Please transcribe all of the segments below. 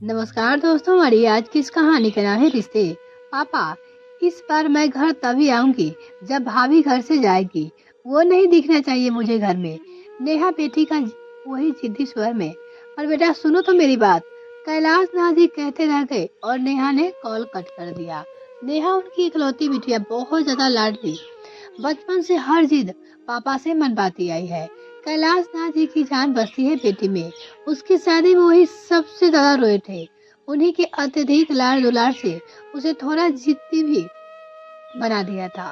नमस्कार दोस्तों, हमारी आज की इस कहानी का नाम है रिश्ते। पापा, इस बार मैं घर तभी आऊंगी जब भाभी घर से जाएगी। वो नहीं दिखना चाहिए मुझे घर में। नेहा बेटी का वही जिद्दी स्वर में। और बेटा सुनो तो मेरी बात। कैलाश नाथ जी कहते रह गए और नेहा ने कॉल कट कर दिया। नेहा उनकी इकलौती बिटिया बहुत ज्यादा लाडली। बचपन से हर जिद पापा से मनवाती आई है। कैलाश नाथ जी की जान बसती है बेटी में। उसकी शादी में वही सबसे ज्यादा रोए थे। उन्हीं के अत्यधिक लाड़ दुलार से उसे थोड़ा जिद्दी भी बना दिया था।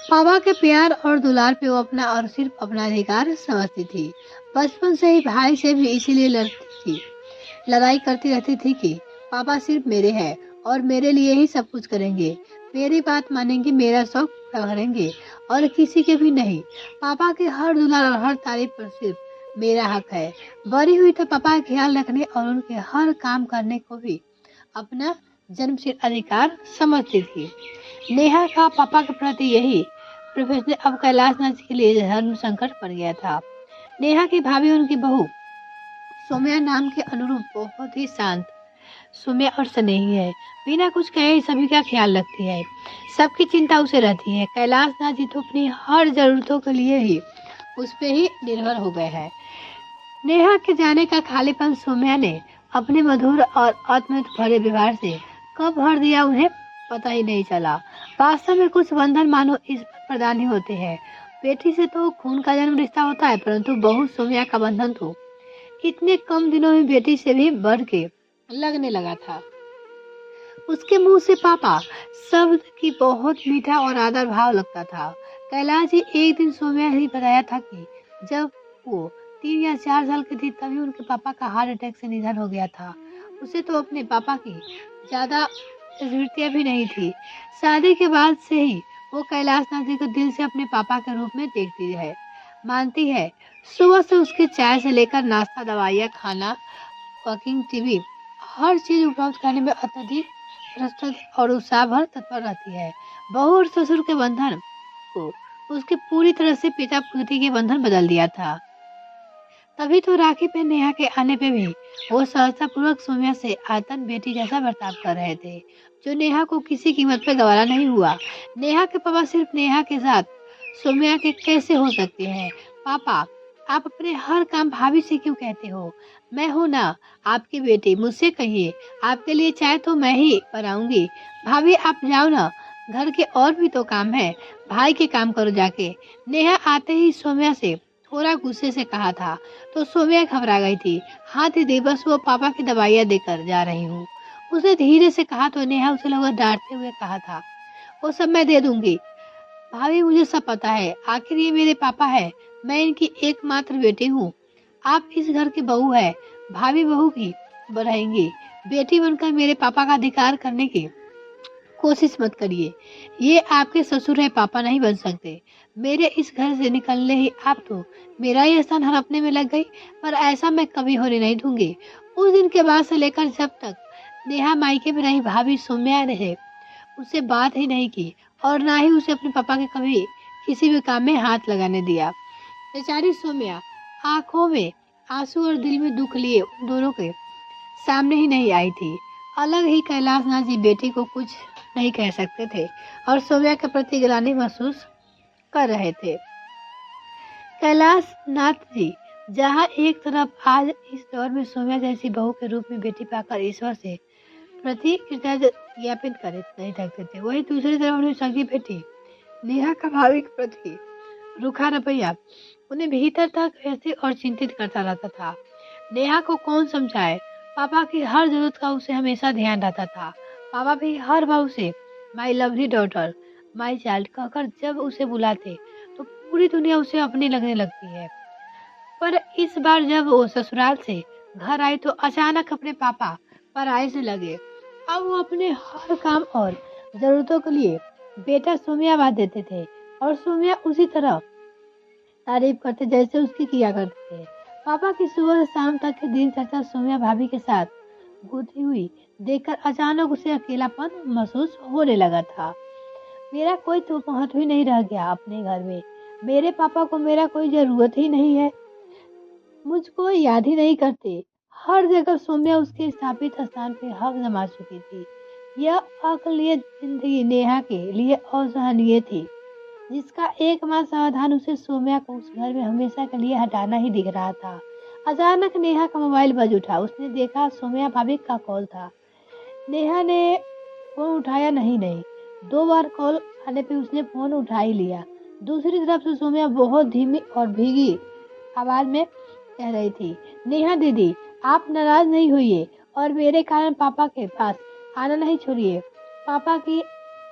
पापा के प्यार और दुलार पे वो अपना और सिर्फ अपना अधिकार समझती थी। बचपन से ही भाई से भी इसीलिए लड़ती थी, लड़ाई करती रहती थी कि पापा सिर्फ मेरे हैं और मेरे लिए ही सब कुछ करेंगे, मेरी बात मानेंगे, मेरा शौक पूरा करेंगे और किसी के भी नहीं। पापा के हर दुलार और हर तारीफ पर सिर्फ मेरा हक है। बड़ी हुई तो पापा का ख्याल रखने और उनके हर काम करने को भी अपना जन्मसिद्ध अधिकार समझती थी। नेहा का पापा के प्रति यही प्रोफेशनल अब कैलाश नाथ के लिए धर्म संकट बन गया था। नेहा की भाभी उनकी बहू सौम्या नाम के अनुरूप बहुत ही शांत, सौम्या और स्नेही है। बिना कुछ कहे सभी का ख्याल रखती है, सबकी चिंता उसे रहती है। कैलाश नाथ जी तो अपनी हर जरूरतों के लिए ही उस पे ही निर्भर हो गए हैं। नेहा के जाने का खालीपन सौम्या ने अपने मधुर और आत्मीयता भरे व्यवहार से कब भर दिया उन्हें पता ही नहीं चला। वास्तव में कुछ बंधन मानो इस पर प्रदान ही होते हैं। बेटी से तो खून का जन्म रिश्ता होता है, परंतु बहू सौम्या का बंधन तो इतने कम दिनों में बेटी से भी बढ़ के लगने लगा था। उसके मुंह से पापा शब्द की बहुत मीठा और आदर भाव लगता था। कैलाश जी एक दिन सौम्या ही बताया था कि जब वो 3 या 4 साल की थी तभी उनके पापा का हार्ट अटैक से निधन हो गया था। उसे तो अपने पापा की ज्यादा स्मृतियां भी नहीं थी। शादी के बाद से ही वो कैलाश नाथ जी को दिल से अपने पापा के रूप में देखती है, मानती है। सुबह से उसके चाय से लेकर नाश्ता, दवाइयाँ, खाना, वॉकिंग, टीवी, हर चीज उपलब्ध करने में अत्यधिक प्रस्तुत और उत्साह भर तत्पर रहती है। बहू और ससुर के बंधन को उसके पूरी तरह से पिता पुत्री के बंधन बदल दिया था। तभी तो राखी पे नेहा के आने पे भी वो सहजता पूर्वक सौम्या से आतन बेटी जैसा बर्ताव कर रहे थे, जो नेहा को किसी कीमत पे गवारा नहीं हुआ। नेहा के पापा सिर्फ नेहा के साथ सौम्या के कैसे हो सकते हैं? पापा, आप अपने हर काम भाभी से क्यों कहते हो? मैं हूं ना आपकी बेटी, मुझसे कहिए। आपके लिए चाय तो मैं ही बनाऊंगी। भाभी आप जाओ ना, घर के और भी तो काम है, भाई के काम करो जाके। नेहा आते ही सौम्या से थोड़ा गुस्से से कहा था तो सौम्या घबरा गई थी। हाँ दीदी, बस वो पापा की दवाइयाँ देकर जा रही हूँ। उसने धीरे से कहा तो नेहा उसे लगा डांटते हुए कहा था, वो सब मैं दे दूंगी भाभी, मुझे सब पता है। आखिर ये मेरे पापा है, मैं इनकी एकमात्र बेटी हूँ। आप इस घर की बहू है, भाभी बहू की रहेंगी। बेटी बनकर मेरे पापा का अधिकार करने की कोशिश मत करिए। ये आपके ससुर है, पापा नहीं बन सकते। मेरे इस घर से निकलने ही आप तो मेरा ही स्थान हड़पने में लग गई, पर ऐसा मैं कभी होने नहीं दूंगी। उस दिन के बाद से लेकर जब तक नेहा मायके में रही, भाभी सौम्या ने उससे बात ही नहीं की और ना ही उसे अपने पापा के कभी किसी भी काम में हाथ लगाने दिया। बेचारी सौम्या आंखों में आंसू और दिल में दुख लिए उन दोनों के सामने ही नहीं आई थी। अलग ही कैलाश नाथ जी बेटी को कुछ नहीं कह सकते थे और सौम्या के प्रति गिलानी महसूस कर रहे थे। कैलाश नाथ जी जहाँ एक तरफ आज इस दौर में सौम्या जैसी बहू के रूप में बेटी पाकर ईश्वर से प्रति कृतज्ञता ज्ञापित करे नहीं सकते थे, वही दूसरी तरफ उन्हें सगी बेटी नेहा का भावी के प्रति रूखा रवैया उन्हें भीतर तक ऐसे और चिंतित करता रहता था। नेहा को कौन समझाए? पापा की हर जरूरत का उसे हमेशा ध्यान रहता था। पापा भी हर बहू से my lovely daughter, my child कहकर जब उसे बुलाते तो पूरी दुनिया उसे अपनी लगने लगती है। पर इस बार जब वो ससुराल से घर आई तो अचानक अपने पापा पराये से लगे। अब वो अपने हर काम और जरूरतों के लिए बेटा सौम्या बात देते थे और सौम्या उसी तरह तारीफ करते जैसे उसकी किया करते थे। पापा की सुबह से शाम तक की दिन चर्चा सौम्या भाभी के साथ गुथी हुई देखकर अचानक उसे अकेलापन महसूस होने लगा था। मेरा कोई तो महत्व ही नहीं रह गया अपने घर में। मेरे पापा को मेरा कोई जरूरत ही नहीं है, मुझको याद ही नहीं करते। हर जगह सौम्या उसके स्थापित स्थान पे हक जमा चुकी थी। यह अकलियत जिंदगी नेहा के लिए असहनीय थी, जिसका एकमात्र समाधान उसे सौम्या को उस घर में हमेशा के लिए हटाना ही दिख रहा था। अचानक नेहा का मोबाइल बज उठा। उसने देखा सौम्या भाभी का कॉल था। नेहा ने फोन उठाया नहीं। 2 बार कॉल आने पे उसने फोन उठा ही लिया। दूसरी तरफ से सौम्या बहुत धीमी और भीगी आवाज में कह रही थी, नेहा दीदी, आप नाराज नहीं होइए और मेरे कारण पापा के पास आना नहीं छोड़िए। पापा की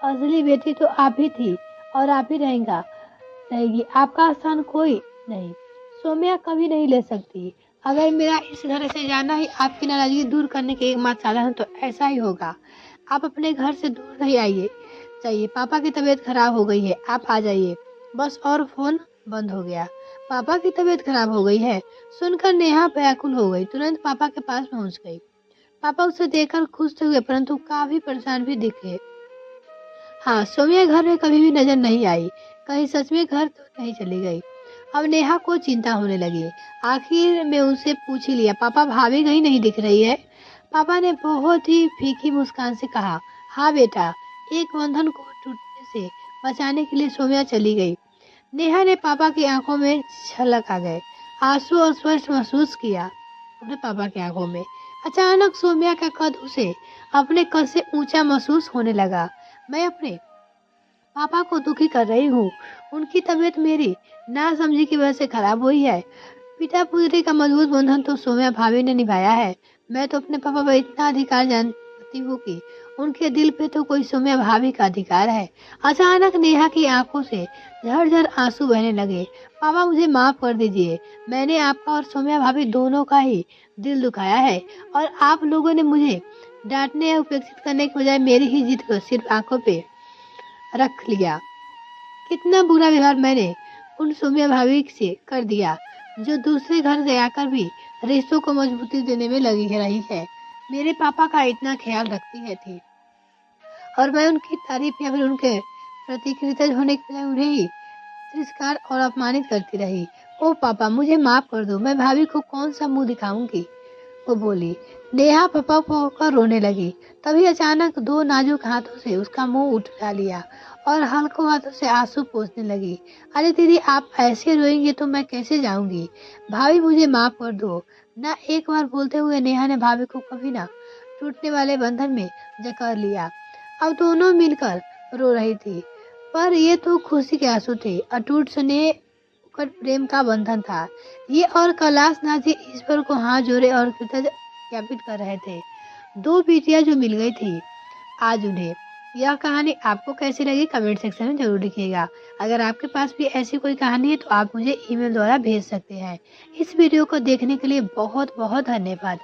असली बेटी तो आप ही थी और आप ही रहेगी। आपका स्थान कोई नहीं, सौम्या कभी नहीं ले सकती। अगर मेरा इस घर से जाना ही आपकी नाराजगी दूर करने के एकमात्र साधन है तो ऐसा ही होगा। आप अपने घर से दूर नहीं आइए चाहिए। पापा की तबीयत खराब हो गई है, आप आ जाइए बस। और फोन बंद हो गया। पापा की तबीयत खराब हो गई है सुनकर नेहा व्याकुल हो गई। तुरंत पापा के पास पहुंच गई। पापा उसे देखकर खुश तो हुए परंतु काफी परेशान भी दिखे। हाँ, सौम्या घर में कभी भी नजर नहीं आई। कहीं सच में घर तो नहीं चली गई। अब नेहा को चिंता होने लगी। आखिर में उनसे पूछ ही लिया, पापा भाभी कहीं नहीं दिख रही है? पापा ने बहुत ही फीकी मुस्कान से कहा, हाँ बेटा, एक बंधन को टूटने से बचाने के लिए सौम्या चली गई। नेहा ने पापा की आंखों में झलक आ गए। आंसू और स्पष्ट महसूस किया अपने पापा की आंखों में। अचानक सौम्या का कद उसे अपने कद से ऊंचा महसूस होने लगा। मैं अपने पापा को दुखी कर रही हूँ। उनकी तबीयत मेरी नासमझी की वजह से खराब हुई है। पिता पुत्री का मजबूत बंधन तो सौम्या भाभी ने निभाया है। मैं तो अपने पापा पर इतना अधिकार जानती हूँ कि उनके दिल पे तो कोई सौम्या भाभी का अधिकार है। अचानक नेहा की आंखों से झरझर आंसू बहने लगे। पापा मुझे माफ कर दीजिए। मैंने आपका और सौम्या भाभी दोनों का ही दिल दुखाया है और आप लोगों ने मुझे डांटने या उपेक्षित करने के बजाय मेरी ही जिद को सिर्फ आंखों पे रख लिया। कितना बुरा व्यवहार मैंने उन सौम्या भाभी से कर दिया जो दूसरे घर से आकर भी रिश्तों को मजबूती देने में लगी रही है। मेरे पापा का इतना ख्याल रखती है थी और मैं उनकी तारीफ या फिर उनके प्रति कृतज्ञ होने के बजाय उन्हें ही तिरस्कार और अपमानित करती रही। ओ पापा, मुझे माफ कर दो। मैं भाभी को कौन सा मुंह दिखाऊंगी? वो बोली। नेहा पापा को होकर रोने लगी। तभी अचानक 2 नाजुक हाथों से उसका मुंह उठा लिया और हल्के हाथों से आंसू पोंछने लगी। अरे दीदी, आप ऐसे रोएंगे तो मैं कैसे जाऊंगी? भाभी मुझे माफ कर दो ना। एक बार बोलते हुए नेहा ने भाभी को कभी ना टूटने वाले बंधन में जकड़ लिया। अब दोनों मिलकर रो रही थी, पर ये तो खुशी के आंसू थे। अटूट स्नेह कर प्रेम का बंधन था ये। और कैलाश नाथ जी ईश्वर को हाथ जोड़े और कृतज्ञ ज्ञापित कर रहे थे। 2 बेटियां जो मिल गई थी आज उन्हें। यह कहानी आपको कैसी लगी कमेंट सेक्शन में जरूर लिखिएगा। अगर आपके पास भी ऐसी कोई कहानी है तो आप मुझे ईमेल द्वारा भेज सकते हैं। इस वीडियो को देखने के लिए बहुत बहुत धन्यवाद।